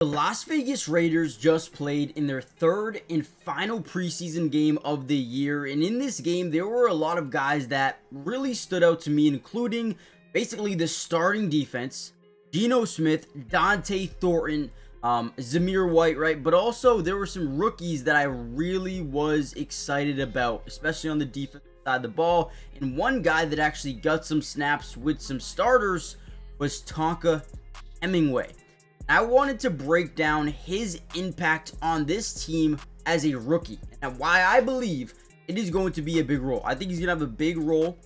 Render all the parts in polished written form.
The Las Vegas Raiders just played in their third and final preseason game of the year, and in this game there were a lot of guys that really stood out to me, including basically the starting defense, Geno Smith, Dont'e Thornton, Zamir White, right? But also there were some rookies that I really was excited about, especially on the defense side of the ball, and one guy that actually got some snaps with some starters was Tonka Hemingway. I wanted to break down his impact on this team as a rookie and why I believe it is going to be a big role. I think he's going to have a big role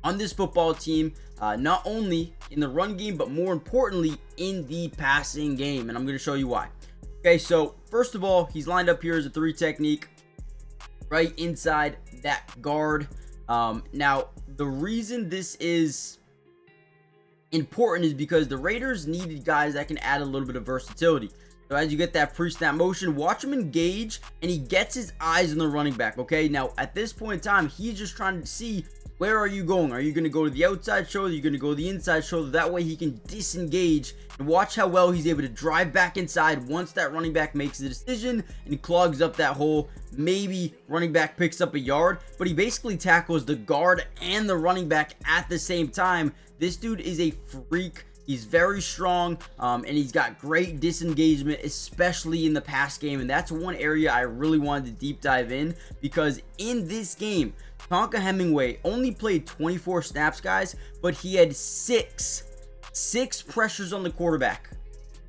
on this football team, not only in the run game, but more importantly in the passing game. And I'm going to show you why. Okay, so first of all, he's lined up here as a 3 technique right inside that guard. Now, the reason this is important is because the Raiders needed guys that can add a little bit of versatility. So as you get that pre-snap motion, watch him engage, and he gets his eyes on the running back. Okay, now at this point in time, he's just trying to see, where are you going? Are you going to go to the outside shoulder? Are you going to go to the inside shoulder? That way he can disengage, and watch how well he's able to drive back inside once that running back makes the decision and clogs up that hole. Maybe running back picks up a yard, but he basically tackles the guard and the running back at the same time. This dude is a freak. He's very strong, and he's got great disengagement, especially in the pass game. And that's one area I really wanted to deep dive in, because in this game, Tonka Hemingway only played 24 snaps, guys, but he had six pressures on the quarterback.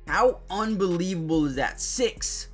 How unbelievable is that? 6.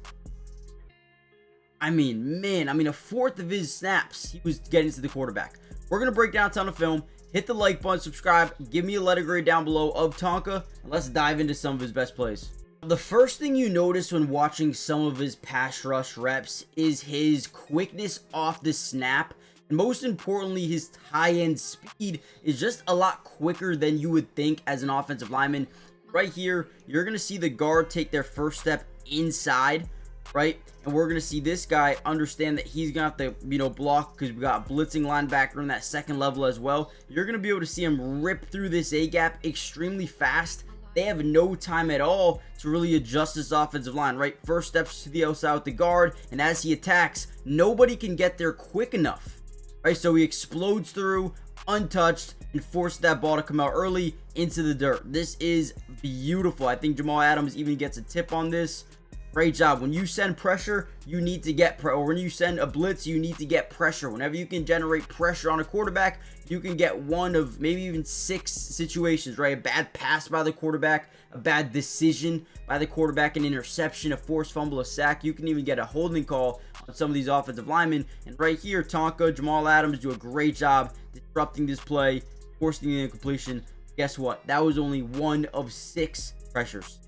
I mean, man, a fourth of his snaps he was getting to the quarterback. We're going to break down a ton of film. Hit the like button, subscribe, give me a letter grade down below of Tonka, and let's dive into some of his best plays. The first thing you notice when watching some of his pass rush reps is his quickness off the snap, and most importantly, his high-end speed is just a lot quicker than you would think as an offensive lineman. Right here, you're going to see the guard take their first step inside, right? And we're going to see this guy understand that he's going to have to, block, because we got a blitzing linebacker in that second level as well. You're going to be able to see him rip through this A-gap extremely fast. They have no time at all to really adjust this offensive line, right? First steps to the outside with the guard, and as he attacks, nobody can get there quick enough, right? So he explodes through untouched and forces that ball to come out early into the dirt. This is beautiful. I think Jamal Adams even gets a tip on this. Great job. When you send pressure, you need to get or when you send a blitz, you need to get pressure. Whenever you can generate pressure on a quarterback, you can get one of maybe even 6 situations, right? A bad pass by the quarterback, a bad decision by the quarterback, an interception, a forced fumble, a sack. You can even get a holding call on some of these offensive linemen. And right here, Tonka, Jamal Adams do a great job disrupting this play, forcing the incompletion. Guess what? That was only 1 of 6 pressures.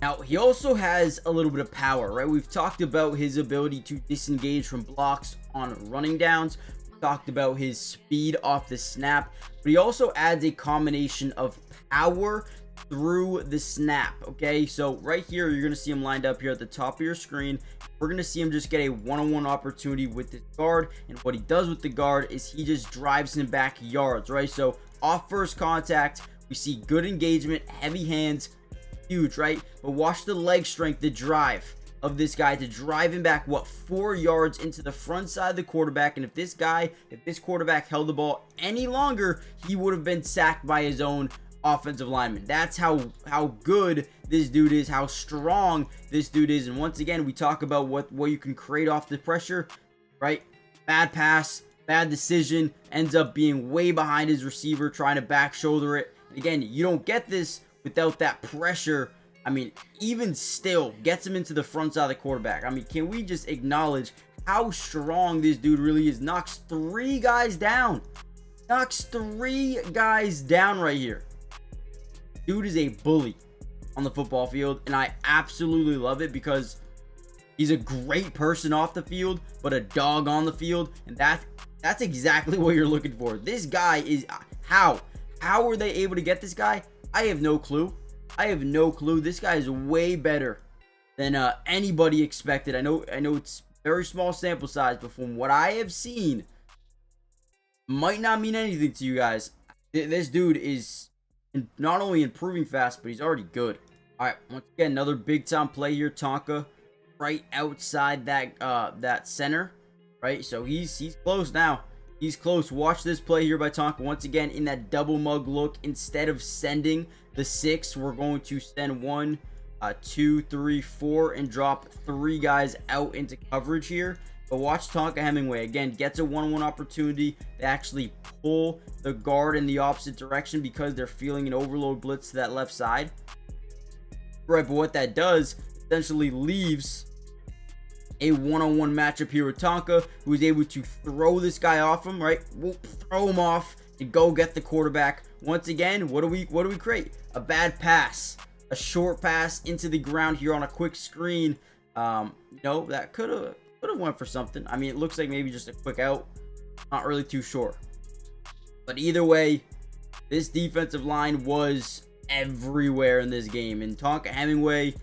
Now, he also has a little bit of power, right? We've talked about his ability to disengage from blocks on running downs. We talked about his speed off the snap, but he also adds a combination of power through the snap, okay? So right here, you're going to see him lined up here at the top of your screen. We're going to see him just get a one-on-one opportunity with this guard, and what he does with the guard is he just drives him back yards, right? So off first contact, we see good engagement, heavy hands, huge, right? But watch the leg strength, the drive of this guy to drive him back, 4 yards into the front side of the quarterback. And if this quarterback held the ball any longer, he would have been sacked by his own offensive lineman. That's how good this dude is, how strong this dude is. And once again, we talk about what you can create off the pressure, right? Bad pass, bad decision, ends up being way behind his receiver, trying to back shoulder it. Again, you don't get this without that pressure. Even still gets him into the front side of the quarterback. Can we just acknowledge how strong this dude really is? Knocks 3 guys down. Knocks 3 guys down right here. Dude is a bully on the football field, and I absolutely love it, because he's a great person off the field, but a dog on the field, and that's exactly what you're looking for. This guy is how were they able to get this guy? I have no clue. This guy is way better than anybody expected. I know it's very small sample size, but from what I have seen, might not mean anything to you guys. This dude is not only improving fast, but he's already good. All right, once again, another big time play here. Tonka right outside that center, right? So he's close now. He's close. Watch this play here by Tonka. Once again, in that double mug look, instead of sending the 6, we're going to send 1, 2, 3, 4, and drop 3 guys out into coverage here. But watch Tonka Hemingway. Again, gets a 1-on-1 opportunity to actually pull the guard in the opposite direction because they're feeling an overload blitz to that left side. Right, but what that does essentially leaves a 1-on-1 matchup here with Tonka, who is able to throw this guy off him, right? Whoop, throw him off and go get the quarterback. Once again, what do we create? A bad pass, a short pass into the ground here on a quick screen. No, that could have went for something. I mean, it looks like maybe just a quick out. Not really too sure. But either way, this defensive line was everywhere in this game. And Tonka Hemingway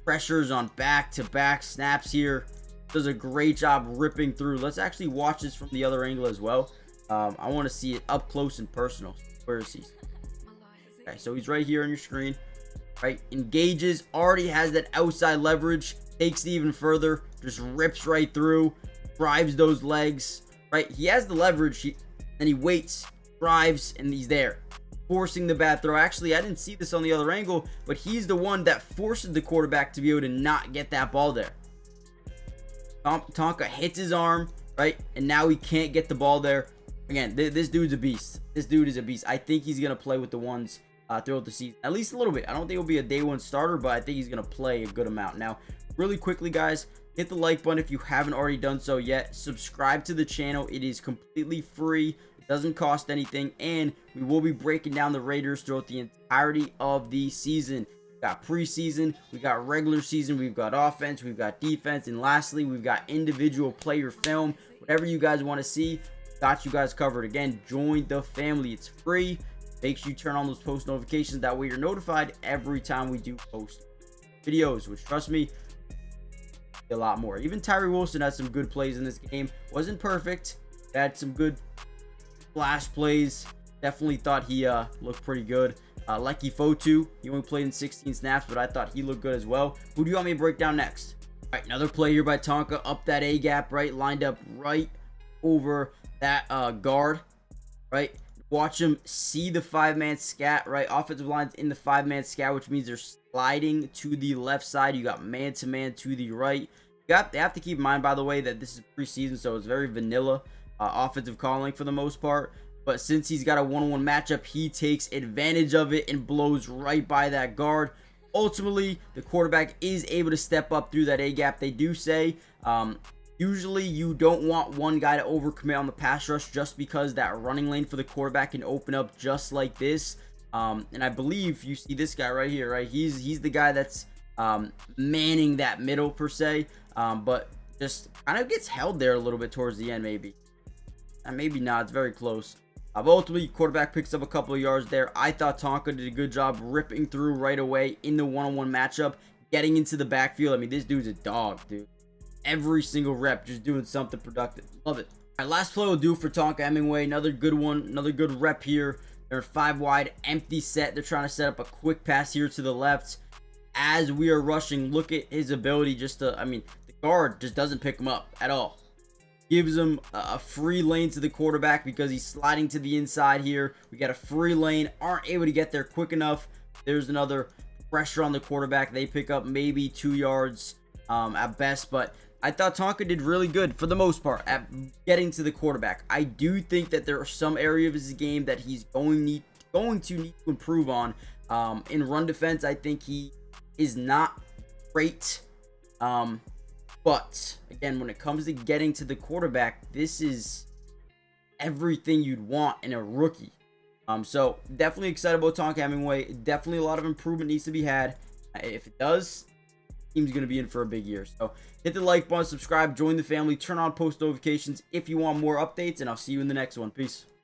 pressures on back-to-back snaps here. Does a great job ripping through. Let's actually watch this from the other angle as well. I want to see it up close and personal. Where is he? Okay, so he's right here on your screen. Right, engages, already has that outside leverage, takes it even further, just rips right through, drives those legs. Right, he has the leverage, and he waits, drives, and he's there, forcing the bad throw. Actually, I didn't see this on the other angle, but he's the one that forces the quarterback to be able to not get that ball there. Tonka hits his arm, right, and now he can't get the ball there. Again, this dude's a beast. This dude is a beast. I think he's going to play with the ones throughout the season, at least a little bit. I don't think he'll be a day 1 starter, but I think he's going to play a good amount. Now, really quickly, guys, hit the like button if you haven't already done so yet. Subscribe to the channel. It is completely free. It doesn't cost anything, and we will be breaking down the Raiders throughout the entirety of the season. We've got preseason, we've got regular season, we've got offense, we've got defense, and lastly, we've got individual player film. Whatever you guys want to see, got you guys covered. Again, join the family. It's free. Make sure you turn on those post notifications. That way you're notified every time we do post videos, which, trust me, a lot more. Even Tyree Wilson had some good plays in this game. Wasn't perfect. Had some good flash plays. Definitely thought he looked pretty good. Lucky Fotu, he only played in 16 snaps, but I thought he looked good as well. Who do you want me to break down next? All right, another play here by Tonka. Up that A gap, right? Lined up right over that guard, right? Watch him see the 5-man scat, right? Offensive line's in the 5-man scat, which means they're sliding to the left side. You got man-to-man to the right. They have to keep in mind, by the way, that this is preseason, so it's very vanilla offensive calling for the most part. But since he's got a 1-on-1 matchup, he takes advantage of it and blows right by that guard. Ultimately, the quarterback is able to step up through that A-gap. They do say usually you don't want one guy to overcommit on the pass rush just because that running lane for the quarterback can open up just like this. And I believe you see this guy right here, right? He's the guy that's manning that middle per se, but just kind of gets held there a little bit towards the end, maybe. And maybe not. It's very close. But ultimately, quarterback picks up a couple of yards there. I thought Tonka did a good job ripping through right away in the 1-on-1 matchup, getting into the backfield. I mean, this dude's a dog, dude. Every single rep, just doing something productive. Love it. All right, last play will do for Tonka Hemingway. Another good one. Another good rep here. They're 5 wide, empty set. They're trying to set up a quick pass here to the left. As we are rushing, look at his ability just to, I mean, the guard just doesn't pick him up at all. Gives him a free lane to the quarterback because he's sliding to the inside here. We got a free lane. Aren't able to get there quick enough. There's another pressure on the quarterback. They pick up maybe 2 yards at best, but I thought Tonka did really good for the most part at getting to the quarterback. I do think that there are some areas of his game that he's going to need to improve on. In run defense, I think he is not great. But again, when it comes to getting to the quarterback, this is everything you'd want in a rookie. So definitely excited about Tonka Hemingway. Definitely a lot of improvement needs to be had. If it does, team's going to be in for a big year. So hit the like button, subscribe, join the family, turn on post notifications if you want more updates, and I'll see you in the next one. Peace.